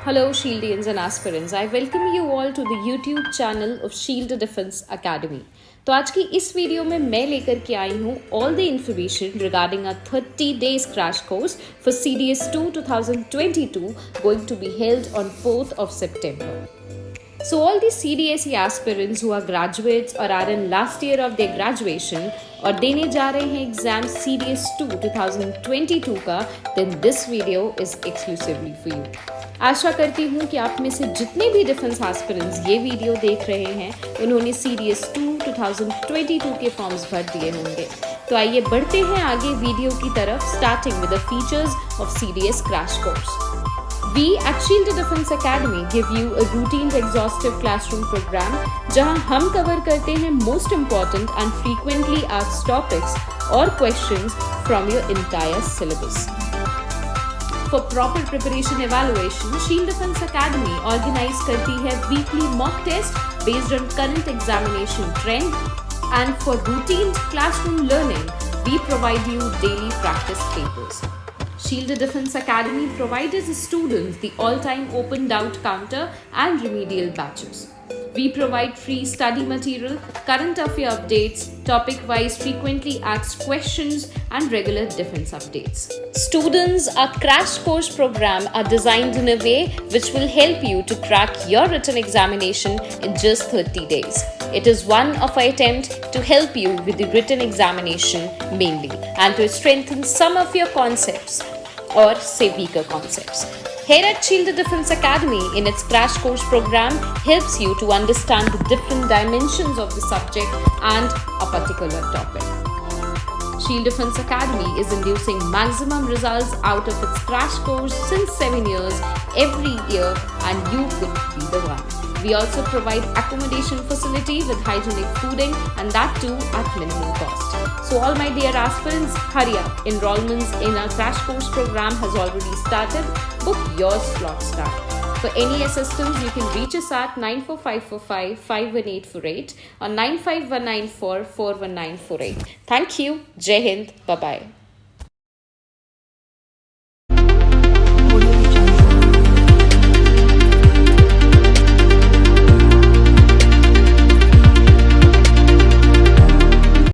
Hello Shieldians and aspirants, I welcome you all to the YouTube channel of Shield Defense Academy. तो आज की इस video में मैं लेकर के आई हूँ all the information regarding a 30 days crash course for CDS2 2022 going to be held on 4th of September. So all the CDSE aspirants who are graduates or are in last year of their graduation और देने जा रहे हैं exam CDS2 2022 का, then this video is exclusively for you. आशा करती हूँ कि आप में से जितने भी डिफेंस एस्पिरेंट्स ये वीडियो देख रहे हैं उन्होंने CDS2 2022 के फॉर्म्स भर दिए होंगे. तो आइए बढ़ते हैं आगे वीडियो की तरफ, starting with the features of CDS crash course. We at Shield Defense Academy give you a routine exhaustive classroom program जहां हम कवर करते हैं most important and frequently asked topics or questions from your entire syllabus. For proper preparation evaluation, Shield Defense Academy organize करती है weekly mock test based on current examination trend, and for routine classroom learning, we provide you daily practice papers. Shield Defense Academy provides students the all-time open doubt counter and remedial batches. We provide free study material, current affair updates, topic-wise frequently asked questions, and regular defense updates. Students, our crash course program are designed in a way which will help you to crack your written examination in just 30 days. It is one of our attempt to help you with the written examination mainly and to strengthen some of your concepts or say weaker concepts. Here at Shield Defense Academy, in its crash course program, helps you to understand the different dimensions of the subject and a particular topic. Shield Defense Academy is inducing maximum results out of its crash course since 7 years every year, and you could be the one. We also provide accommodation facility with hygienic fooding, and that too at minimum cost. So all my dear aspirants, hurry up. Enrollments in our crash course program has already started. Book your slots now. For any assistance, you can reach us at 94545 51848 or 95194 41948. Thank you. Jai Hind. Bye-bye.